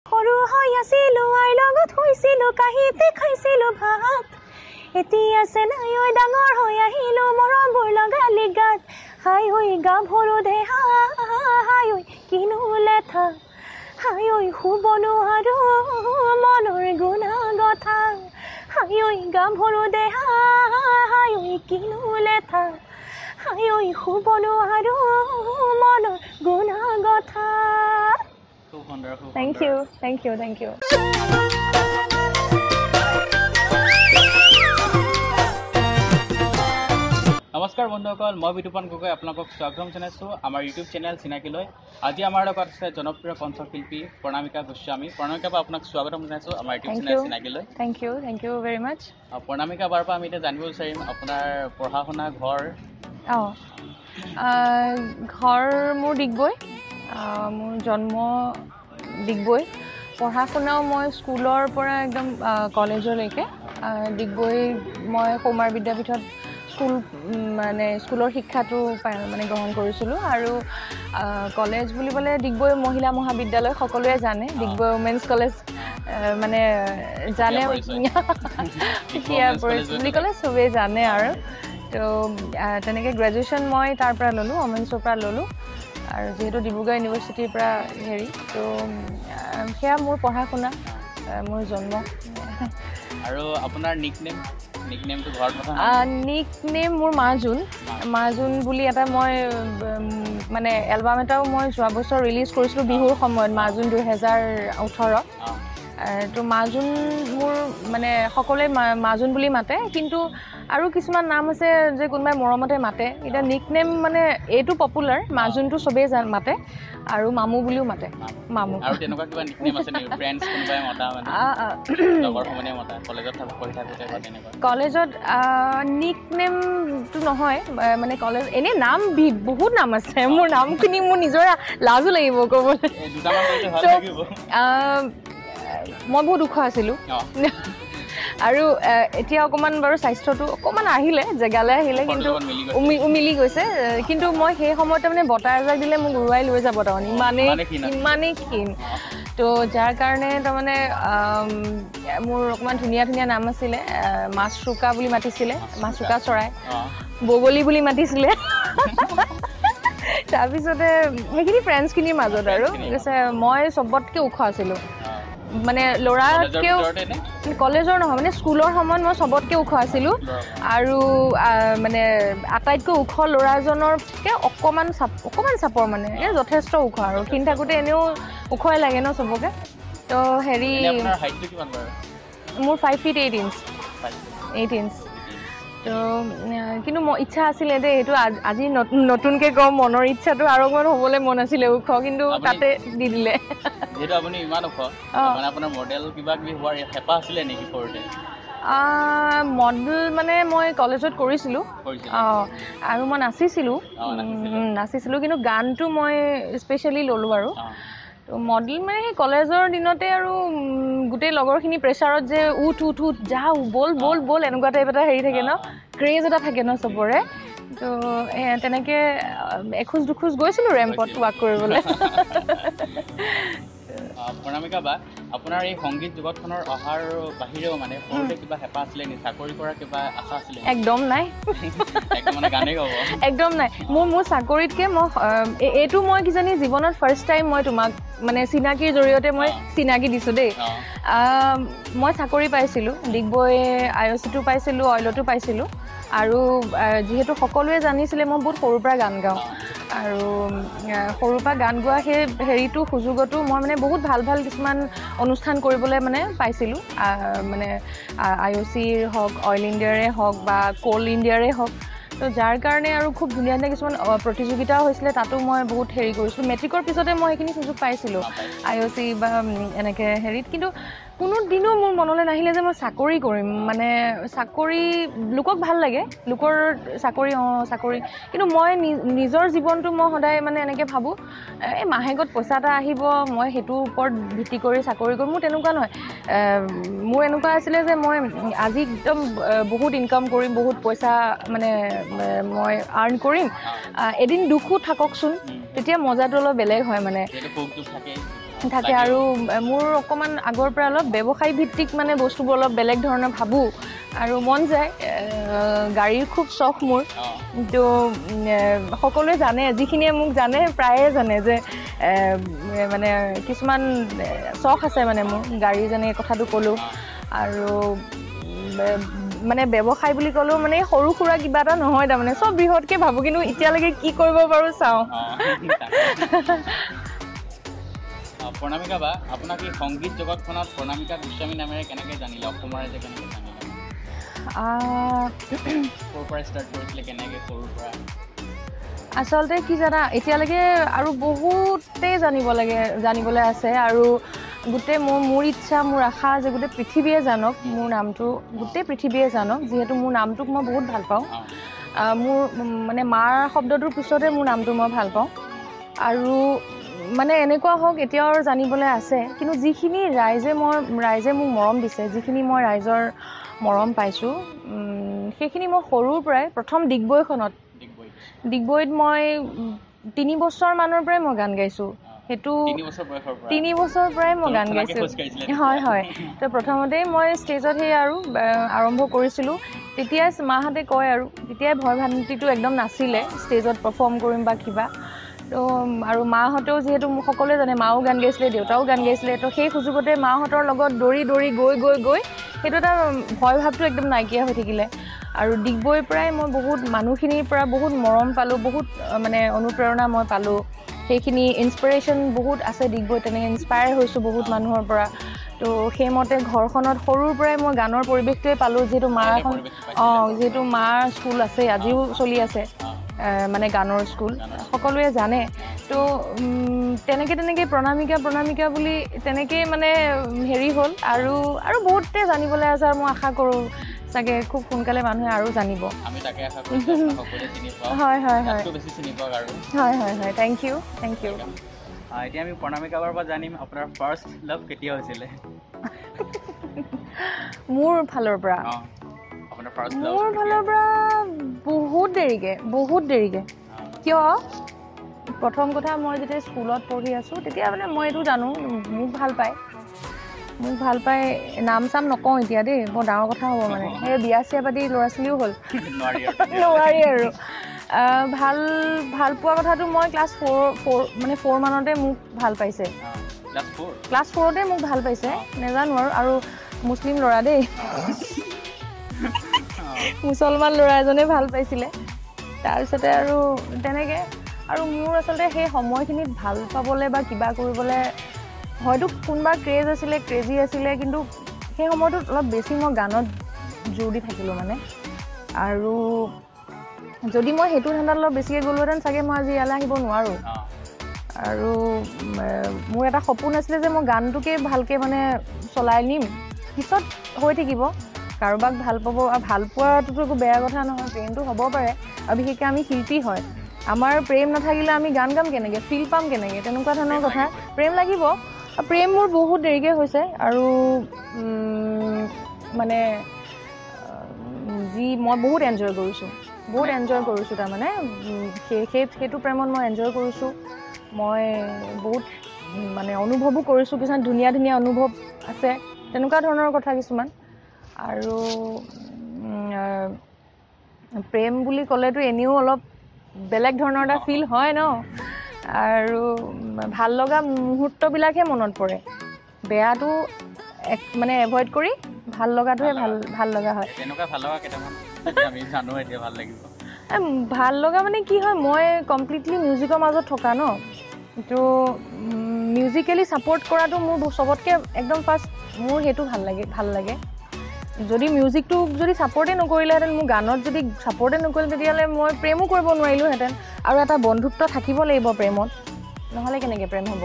সৰু হৈ আছিলো আইৰ লগত হৈছিলো কাহিতে খাইছিলো ভাত এতিয়া চেনাই ঐ ডাঙৰ হৈ আহিলো মৰমবোৰ লগালি গাত হাই ঐ গাভৰু দেহা হাই ঐ কিনো লেঠা হাই ঐ শুবনো আৰু মনৰ গুণা গথা হাই ঐ গাভৰু দেহা হাই ঐ কিনো লেঠা হাই ঐ শুবনো আৰু মনৰ গুণা গথা Thank you. নমস্কাৰ বন্ধুসকল মই বিতুপন গগৈ আপোনালোকক স্বাগতম জনাইছোঁ আমাৰ ইউটিউব চেনেল চিনাকিলৈ আজি আমাৰ লগত আছে জনপ্ৰিয় কণ্ঠশিল্পী প্ৰণামিকা গোস্বামী প্ৰণামিকা বা আপোনাক স্বাগতম জনাইছোঁ আমাৰ ইউটিউব চেনেল চিনাকিলৈ Thank you very much. প্ৰণামিকা বাৰ পৰা আমি এতিয়া জানিব বিচাৰিম আপোনাৰ পঢ়া শুনা ঘৰ ঘৰ মোৰ ডিগবৈ মোৰ জন্ম ডিগবৈ পঢ়া শুনাও মই স্কুলৰ পৰা একদম কলেজলৈকে ডিগবৈ মই কৌমাৰ বিদ্যাপীঠত স্কুলৰ শিক্ষাটো মানে গ্ৰহণ কৰিছিলোঁ আৰু কলেজ বুলিবলৈ ডিগবৈ মহিলা মহাবিদ্যালয় সকলোৱে জানে ডিগবৈ উমেন্স কলেজ মানে জানে বুলি ক'লে চবেই জানে আৰু তো তেনেকৈ গ্ৰেজুৱেশ্যন মই তাৰ পৰা ল'লোঁ উমেন্সৰ পৰা ল'লোঁ আৰু যেহেতু ডিব্ৰুগড় ইউনিভাৰ্চিটিৰ পৰা হেৰি তো সেয়া মোৰ পঢ়া শুনা মোৰ জন্ম আৰু আপোনাৰ নিকনেমটো ঘৰত কথা নিকনেম মোৰ মাজুন বুলি এটা মই মানে এলবাম এটাও মই যোৱা বছৰ ৰিলিজ কৰিছিলোঁ বিহুৰ সময়ত মাজুন 2018 তো মাজুন মোৰ মানে সকলোৱে মাজুন বুলি মাতে কিন্তু আৰু কিছুমান নাম আছে যে কোনোবাই মৰমতে মাতে এতিয়া নিকনেম মানে এইটো পপুলাৰ মাজুনটো চবেই মাতে আৰু মামু বুলিও মাতে মামু আৰু তেনেকুৱা কিবা নিকনেম আছে নেকি ফ্ৰেণ্ডছ কোনোবাই মতা মানে লগৰ সমনীয়া মতা কলেজত পঢ়ি থাকোঁতে বা তেনেকুৱা কলেজত নিকনেমটো নহয় মানে কলেজ এনেই নাম বহুত নাম আছে মোৰ নামখিনি মোৰ নিজৰ লাজো লাগিব ক'বলৈ মই বহুত ওখ আছিলোঁ আৰু এতিয়া অকণমান বাৰু স্বাস্থ্যটো অকণমান আহিলে জেগালৈ আহিলে কিন্তু উমিলি গৈছে কিন্তু মই সেই সময়তে মানে বতাহ এজাক দিলে মোক উৰুৱাই লৈ যাব তাৰমানে ইমানেই ক্ষীণ তো যাৰ কাৰণে তাৰমানে মোৰ অকণমান ধুনীয়া নাম আছিলে মাছৰুকা বুলি মাতিছিলে মাছৰুকা চৰাই বগলী বুলি মাতিছিলে তাৰপিছতে সেইখিনি ফ্ৰেণ্ডছখিনিৰ মাজত আৰু মই চবতকৈ ওখ আছিলোঁ মানে ল'ৰাতকৈও কলেজৰ নহয় মানে স্কুলৰ সময়ত মই চবতকৈ ওখ আছিলোঁ আৰু মানে আটাইতকৈ ওখ ল'ৰাজনৰকৈ অকণমান চাপৰ মানে যথেষ্ট ওখ আৰু ক্ষীণ থাকোঁতে এনেও ওখই লাগে ন চবকে তো হেৰি মোৰ 5 feet 8 inch তো কিন্তু মই ইচ্ছা আছিলে দেই সেইটো আজি নতুনকৈ কওঁ মনৰ ইচ্ছাটো আৰু অকণমান হ'বলৈ মন আছিলে ওখ কিন্তু তাতে দি দিলে যেহেতু আপুনি ইমান ওখ মানে আপোনাৰ মডেল কিবা কিবি হোৱাৰ হেঁপাহ আছিলে নেকি সৰুতে মডেল মানে মই কলেজত কৰিছিলোঁ আৰু মই নাচিছিলোঁ কিন্তু গানটো মই স্পেচিয়েলি ল'লোঁ আৰু তো মডেল মানে সেই কলেজৰ দিনতে আৰু গোটেই লগৰখিনি প্ৰেছাৰত যে উঠ যাওঁ বল এনেকুৱা টাইপ এটা হেৰি থাকে ন ক্ৰেজ এটা থাকে ন চবৰে তো তেনেকৈ এখোজ দুখোজ গৈছিলোঁ ৰেম্পত ৱাক কৰিবলৈ প্ৰণামিকা বা আপোনাৰ এই সংগীত জগতখনৰ অহাৰ বাহিৰেও মানে সৰুতে কিবা হেঁপাহ আছিলে নেকি চাকৰি কৰা কিবা আশা আছিলে একদম নাই মানে গানেই গাব একদম নাই মোৰ চাকৰিতকৈ এইটো মই কিজানি জীৱনত ফাৰ্ষ্ট টাইম মই তোমাক মানে চিনাকিৰ জৰিয়তে মই চিনাকি দিছোঁ দেই মই চাকৰি পাইছিলোঁ ডিগবৈ IOC-টো পাইছিলোঁ অইলতো পাইছিলোঁ আৰু যিহেতু সকলোৱে জানিছিলে মই বহুত সৰুৰ পৰা গান গাওঁ আৰু সৰুৰ পৰা গান গোৱা সেই হেৰিটো সুযোগতো মই মানে বহুত ভাল কিছুমান অনুষ্ঠান কৰিবলৈ মানে পাইছিলোঁ মানে IOC-ৰ হওক অইল ইণ্ডিয়াৰে হওক বা কোল ইণ্ডিয়াৰে হওক তো যাৰ কাৰণে আৰু খুব ধুনীয়া কিছুমান প্ৰতিযোগিতাও হৈছিলে তাতো মই বহুত হেৰি কৰিছিলোঁ মেট্ৰিকৰ পিছতে মই সেইখিনি সুযোগ পাইছিলোঁ IOC বা এনেকৈ হেৰিত কিন্তু কোনো দিনো মোৰ মনলৈ নাহিলে যে মই চাকৰি কৰিম মানে চাকৰি লোকক ভাল লাগে লোকৰ চাকৰি কিন্তু মই নিজৰ জীৱনটো মই সদায় মানে এনেকৈ ভাবোঁ এই মাহেকত পইচা এটা আহিব মই সেইটোৰ ওপৰত ভিত্তি কৰি চাকৰি কৰিম মোৰ তেনেকুৱা নহয় মোৰ এনেকুৱা আছিলে যে মই আজি একদম বহুত ইনকাম কৰিম বহুত পইচা মানে মই আৰ্ণ কৰিম এদিন দুখো থাককচোন তেতিয়া মজাটো অলপ বেলেগ হয় মানে থাকে আৰু মোৰ অকণমান আগৰ পৰা অলপ ব্যৱসায় ভিত্তিক মানে বস্তুবোৰ অলপ বেলেগ ধৰণৰ ভাবোঁ আৰু মন যায় গাড়ীৰ খুব চখ মোৰ তো সকলোৱে জানে যিখিনিয়ে মোক জানে প্ৰায়ে জানে যে মানে কিছুমান চখ আছে মানে মোৰ গাড়ী যেনে কথাটো ক'লোঁ আৰু মানে ব্যৱসায় বুলি ক'লেও মানে সৰু সুৰা কিবা এটা নহয় তাৰমানে চব বৃহৎকে ভাবোঁ কিন্তু এতিয়ালৈকে কি কৰিব পাৰোঁ চাওঁ প্ৰণামিকা বা আপোনাক এই সংগীত জগতখনত প্ৰণামিকা গোস্বামী নামেৰে কেনেকৈ জানিলে অসমৰ ৰাইজে কেনেকৈ জানিলে ক'ৰ পৰা ষ্টাৰ্ট কৰিছিলে কেনেকৈ সৰুৰ পৰা আচলতে কি জানা এতিয়ালৈকে আৰু বহুতেই জানিবলৈ আছে আৰু গোটেই মোৰ ইচ্ছা মোৰ আশা যে গোটেই পৃথিৱীয়ে জানক মোৰ নামটো গোটেই পৃথিৱীয়ে জানক যিহেতু মোৰ নামটোক মই বহুত ভাল পাওঁ মোৰ মানে মাৰ শব্দটোৰ পিছতে মোৰ নামটো মই ভাল পাওঁ আৰু মানে এনেকুৱা হওক এতিয়াও জানিবলৈ আছে কিন্তু যিখিনি ৰাইজে মোক মৰম দিছে যিখিনি মই ৰাইজৰ মৰম পাইছোঁ সেইখিনি মই সৰুৰ পৰাই প্ৰথম ডিগবৈত মই 3 বছৰমানৰ পৰাই মই গান গাইছোঁ সেইটো 3 বছৰৰ পৰাই মই গান গাইছোঁ হয় তো প্ৰথমতেই মই ষ্টেজত সেই আৰু আৰম্ভ কৰিছিলোঁ তেতিয়াই মাহঁতে কয় আৰু তেতিয়াই ভয় ভ্ৰান্তিটো একদম নাছিলে ষ্টেজত পাৰফৰ্ম কৰিম বা কিবা তো আৰু মাহঁতেও যিহেতু মোক সকলোৱে জানে মাও গান গাইছিলে দেউতাও গান গাইছিলে তো সেই সুযোগতে মাহঁতৰ লগত দৌৰি গৈ সেইটো এটা ভয় ভাৱটো একদম নাইকিয়া হৈ থাকিলে আৰু ডিগবৈৰ পৰাই মই বহুত মানুহখিনিৰ পৰা বহুত মৰম পালোঁ বহুত মানে অনুপ্ৰেৰণা মই পালোঁ সেইখিনি ইনস্পিৰেশ্যন বহুত আছে ডিগবৈত তেনেকৈ ইনস্পায়াৰ হৈছোঁ বহুত মানুহৰ পৰা তো সেইমতে ঘৰখনত সৰুৰ পৰাই মই গানৰ পৰিৱেশটোৱে পালোঁ যিহেতু মাৰ স্কুল আছে আজিও চলি আছে মানে গানৰ স্কুল সকলোৱে জানে তো তেনেকৈ প্ৰণামিকা বুলি তেনেকেই মানে হেৰি হ'ল আৰু বহুতে জানিবলৈ আছে আৰু মই আশা কৰোঁ চাগে খুব সোনকালে মানুহে আৰু জানিব হয় থেংক ইউ এতিয়া আমি প্ৰণামিকাৰ পৰা জানিম আপোনাৰ ফাৰ্ষ্ট লাভ কেতিয়া হৈছিলে মোৰ ফালৰ পৰা বহুত দেৰিকে কিয় প্ৰথম কথা মই যেতিয়া স্কুলত পঢ়ি আছোঁ তেতিয়া মানে মই এইটো জানো মোক ভাল পাই নাম চাম নকওঁ এতিয়া দেই বৰ ডাঙৰ কথা হ'ব মানে সেই বিয়া চিয়া পাতি ল'ৰা ছোৱালীও হ'ল নোৱাৰি আৰু ভাল পোৱা কথাটো মই ক্লাছ 4 মানতে মোক ভাল পাইছে ক্লাছ 4তে মোক ভাল পাইছে নেজানো আৰু মুছলিম ল'ৰা দেই মুছলমান ল'ৰা এজনে ভাল পাইছিলে তাৰপিছতে আৰু তেনেকৈ আৰু মোৰ আচলতে সেই সময়খিনিত ভাল পাবলৈ বা কিবা কৰিবলৈ হয়তো কোনোবা ক্ৰেজি আছিলে কিন্তু সেই সময়টোত অলপ বেছি মই গানত জোৰ দি থাকিলোঁ মানে আৰু যদি মই সেইটো ধান্দাত অলপ বেছিকৈ গ'লোহেঁতেন চাগে মই আজি ইয়ালৈ আহিব নোৱাৰোঁ আৰু মোৰ এটা সপোন আছিলে যে মই গানটোকে ভালকৈ মানে চলাই নিম পিছত হৈ থাকিব কাৰোবাক ভাল পাব আৰু ভাল পোৱাটোতো একো বেয়া কথা নহয় প্ৰেমটো হ'ব পাৰে আৰু বিশেষকৈ আমি শিল্পী হয় আমাৰ প্ৰেম নাথাকিলে আমি গান গাম কেনেকৈ ফিল পাম কেনেকৈ তেনেকুৱা ধৰণৰ কথা প্ৰেম লাগিব প্ৰেম মোৰ বহুত দেৰিকৈ হৈছে আৰু মানে মই বহুত এনজয় কৰিছোঁ তাৰমানে সেইটো প্ৰেমত মই এনজয় কৰিছোঁ মই বহুত মানে অনুভৱো কৰিছোঁ কিছুমান ধুনীয়া অনুভৱ আছে তেনেকুৱা ধৰণৰ কথা কিছুমান আৰু প্ৰেম বুলি ক'লেতো এনেও অলপ বেলেগ ধৰণৰ এটা ফিল হয় ন আৰু ভাল লগা মুহূৰ্তবিলাকহে মনত পৰে বেয়াটো মানে এভইড কৰি ভাল লগাটোহে ভাল লগা হয় ভাল লগা মানে কি হয় মই কমপ্লিটলি মিউজিকৰ মাজত থকা ন তো মিউজিকেলি ছাপোৰ্ট কৰাটো মোৰ চবতকৈ একদম ফাৰ্ষ্ট মোৰ সেইটো ভাল লাগে যদি মিউজিকটো যদি ছাপোৰ্টে নকৰিলেহেঁতেন মোৰ গানত যদি ছাপোৰ্টে নকৰিলে তেতিয়াহ'লে মই প্ৰেমো কৰিব নোৱাৰিলোঁহেঁতেন আৰু এটা বন্ধুত্ব থাকিব লাগিব প্ৰেমত নহ'লে কেনেকৈ প্ৰেম হ'ব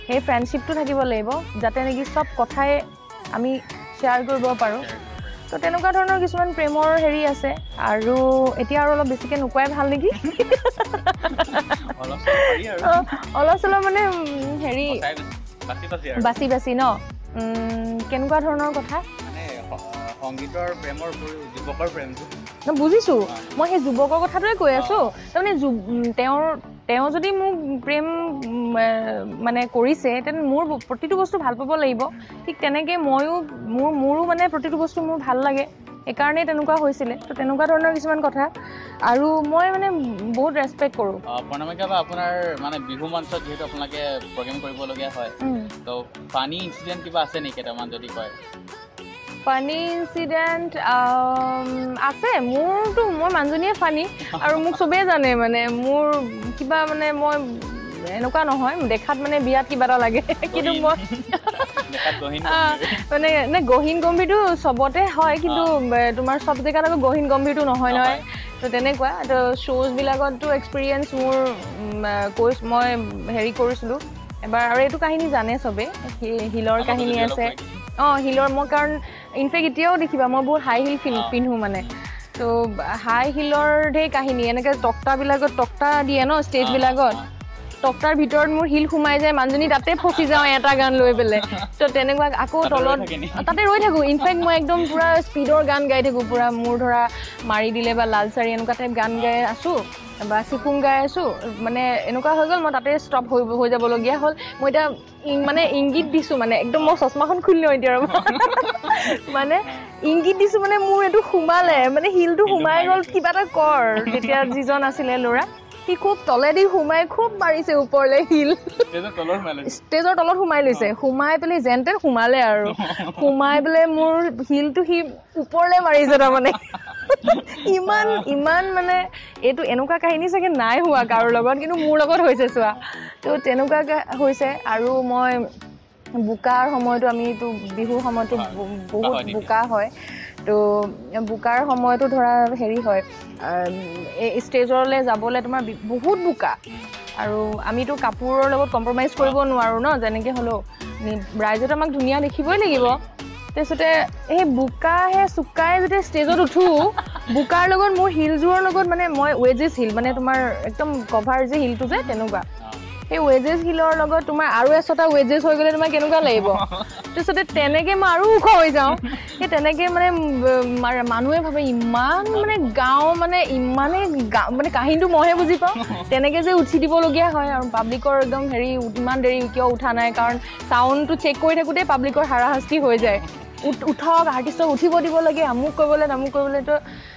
সেই ফ্ৰেণ্ডশ্বিপটো থাকিব লাগিব যাতে নেকি চব কথাই আমি শ্বেয়াৰ কৰিব পাৰোঁ তো তেনেকুৱা ধৰণৰ কিছুমান প্ৰেমৰ হেৰি আছে আৰু এতিয়া আৰু অলপ বেছিকৈ নোকোৱাই ভাল নেকি অলপ চলপ মানে হেৰি বাচি ন কেনেকুৱা ধৰণৰ কথা সংগীতৰ প্ৰেমৰ যুৱকৰ প্ৰেমটো বুজিছোঁ মই সেই যুৱকৰ কথাটোৱে কৈ আছোঁ তাৰমানে তেওঁ যদি মোক প্ৰেম মানে কৰিছে তেন্তে মোৰ প্ৰতিটো বস্তু ভাল পাব লাগিব ঠিক তেনেকৈ মোৰো মানে প্ৰতিটো বস্তু মোৰ ভাল লাগে সেইকাৰণে তেনেকুৱা হৈছিলে তো তেনেকুৱা ধৰণৰ কিছুমান কথা আৰু মই মানে বহুত ৰেচপেক্ট কৰোঁ প্ৰণামিকা বা আপোনাৰ মানে বিহু মঞ্চত যিহেতু আপোনালোকে প্ৰগ্ৰেম কৰিবলগীয়া হয় তো ফানি ইনচিডেণ্ট কিবা আছে নেকি কেইটামান যদি কয় ফানি ইনচিডেণ্ট আছে মোৰ মানুহজনীয়ে ফানি আৰু মোক চবেই জানে মানে মোৰ কিবা মানে মই এনেকুৱা নহয় দেখাত মানে বিয়াত কিবা এটা লাগে কিন্তু মই মানে গহীন গম্ভীৰটো চবতে হয় কিন্তু তোমাৰ চব জেগাত আকৌ গহীন গম্ভীৰটো নহয় নহয় তো তেনেকুৱা তো শ্ব'জবিলাকতো এক্সপিৰিয়েঞ্চ মোৰ মই হেৰি কৰিছিলোঁ এবাৰ আৰু এইটো কাহিনী জানে চবেই হিলৰ কাহিনী আছে হিলৰ মই কাৰণ ইনফেক্ট এতিয়াও দেখিবা মই বহুত হাই হিল পিন্ধো মানে তো হাই হিলৰ ঢেৰ কাহিনী এনেকৈ তক্তাবিলাকত তক্তা দিয়ে ন ষ্টেজবিলাকত তক্তাৰ ভিতৰত মোৰ হিল সোমাই যায় মানুহজনী তাতে ফচি যাওঁ এটা গান লৈ পেলাই তো তেনেকুৱা আকৌ তলত তাতে ৰৈ থাকোঁ ইনফেক্ট মই একদম পূৰা স্পীডৰ গান গাই থাকোঁ পূৰা মোৰ ধৰা মাৰি দিলে বা লাল চাৰি এনেকুৱা টাইপ গান গাই আছোঁ বা চিকুং গাই আছোঁ মানে এনেকুৱা হৈ গ'ল মই তাতে ষ্টপ হৈ যাবলগীয়া হ'ল মই এতিয়া মানে ইংগিত দিছোঁ মানে একদম মই চশমাখন খুলি লওঁ এতিয়া মানে ইংগিত দিছোঁ মানে মোৰ এইটো সোমালে মানে হিলটো সোমাই গ'ল কিবা এটা কৰ তেতিয়া যিজন আছিলে ল'ৰা সি খুব তলেদি সোমাই খুব মাৰিছে ওপৰলৈ হিল ষ্টেজৰ তলত সোমাই লৈছে সোমাই পেলাই যেন তেন সোমালে আৰু সোমাই পেলাই মোৰ হিলটো সি ওপৰলৈ মাৰিছে তাৰমানে ইমান মানে এইটো এনেকুৱা কাহিনী চাগে নাই হোৱা কাৰো লগত কিন্তু মোৰ লগত হৈছে চোৱা তো তেনেকুৱা হৈছে আৰু মই বোকাৰ সময়তো আমিতো বিহুৰ সময়তো বহুত বোকা হয় তো বোকাৰ সময়তো ধৰা হেৰি হয় ষ্টেজলৈ যাবলৈ তোমাৰ বহুত বোকা আৰু আমিতো কাপোৰৰ লগত কম্প্ৰমাইজ কৰিব নোৱাৰোঁ ন যেনেকৈ হ'লেও ৰাইজত আমাক ধুনীয়া দেখিবই লাগিব তাৰপিছতে সেই বোকা চুকাই যেতিয়া ষ্টেজত উঠোঁ বোকাৰ লগত মোৰ হিলযোৰৰ লগত মানে মই ৱেজেছ হিল মানে তোমাৰ একদম কভাৰ যে হিলটো যে তেনেকুৱা সেই ৱেজেছ হিলৰ লগত তোমাৰ আৰু এশটা ৱেজেছ হৈ গ'লে তোমাৰ কেনেকুৱা লাগিব তাৰপিছতে তেনেকৈ মই আৰু ওখ হৈ যাওঁ সেই তেনেকৈ মানে মানুহে ভাবে ইমান মানে গাওঁ মানে ইমানেই মানে কাহিনীটো মইহে বুজি পাওঁ তেনেকৈ যে উঠি দিবলগীয়া হয় আৰু পাব্লিকৰ একদম হেৰি ইমান দেৰি কিয় উঠা নাই কাৰণ চাউণ্ডটো চেক কৰি থাকোঁতেই পাব্লিকৰ হাৰাশাস্তি হৈ যায় উঠক আৰ্টিষ্টক উঠিব দিব লাগে আমুক কৰিবলৈ তো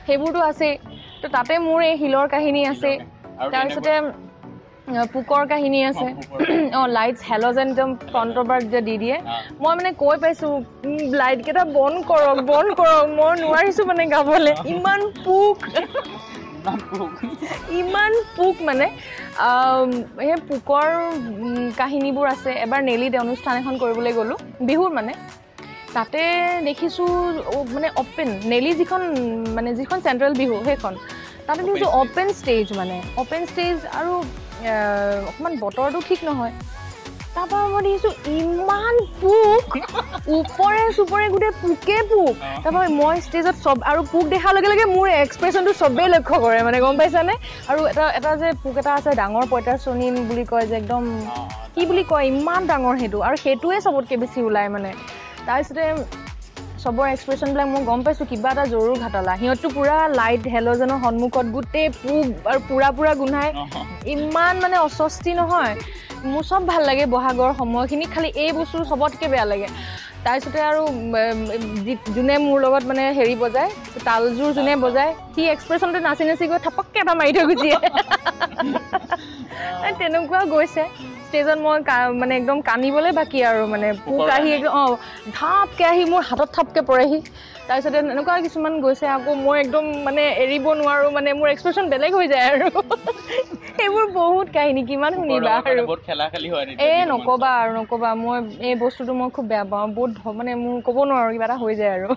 সেইবোৰতো আছেই তো তাতে মোৰ এই হিলৰ কাহিনী আছে তাৰপিছতে পোকৰ কাহিনী আছে লাইটছ হেল'জেন একদম ফ্ৰণ্টৰ পৰা যে দি দিয়ে মই মানে কৈ পাইছোঁ লাইটকেইটা বন্ধ কৰক মই নোৱাৰিছোঁ মানে গাবলৈ ইমান পোক মানে সেই পোকৰ কাহিনীবোৰ আছে এবাৰ নেলিত অনুষ্ঠান এখন কৰিবলৈ গ'লোঁ বিহুৰ মানে তাতে দেখিছোঁ মানে অপেন নেলি যিখন চেণ্ট্ৰেল বিহু সেইখন তাতে দেখিছোঁ অপেন ষ্টেজ আৰু অকণমান বতৰটো ঠিক নহয় তাৰপৰা মই দেখিছোঁ ইমান পোক ওপৰে চুপৰে গোটেই পোক তাৰপৰা মই ষ্টেজত চব আৰু পোক দেখাৰ লগে লগে মোৰ এক্সপ্ৰেশ্যনটো চবেই লক্ষ্য কৰে মানে গম পাইছানে আৰু এটা যে পোক এটা আছে ডাঙৰ পঁইতাচনী বুলি কয় যে একদম কি বুলি কয় ইমান ডাঙৰ সেইটো আৰু সেইটোৱে চবতকৈ বেছি ওলায় মানে তাৰপিছতে চবৰ এক্সপ্ৰেশ্যনবিলাক মই গম পাইছোঁ কিবা এটা জৰুৰ ঘাটলা সিহঁতটো পূৰা লাইট হেল'জেনৰ সন্মুখত গোটেই পোক আৰু পূৰা গোন্ধাই ইমান মানে অস্বস্তি নহয় মোৰ চব ভাল লাগে বহাগৰ সময়খিনি খালি এই বস্তু চবতকৈ বেয়া লাগে তাৰপিছতে আৰু যোনে মোৰ লগত মানে হেৰি বজায় তালযোৰ যোনে বজায় সি এক্সপ্ৰেশ্যনটো নাচি গৈ থাপককৈ এটা মাৰি থৈ গুচি তেনেকুৱা গৈছে ষ্টেজত মই মানে একদম কান্দিবলৈ বাকী আৰু মানে পোক আহি একদম ধাপকৈ আহি মোৰ হাতত থাপকৈ পৰেহি তাৰপিছতে এনেকুৱা কিছুমান গৈছে আকৌ মই একদম মানে এৰিব নোৱাৰোঁ মানে মোৰ এক্সপ্ৰেশ্যন বেলেগ হৈ যায় আৰু এইবোৰ বহুত কাহিনী কিমান শুনিবা আৰু নক'বা মই এই বস্তুটো মই খুব বেয়া পাওঁ বহুত মানে মোৰ ক'ব নোৱাৰোঁ কিবা এটা হৈ যায় আৰু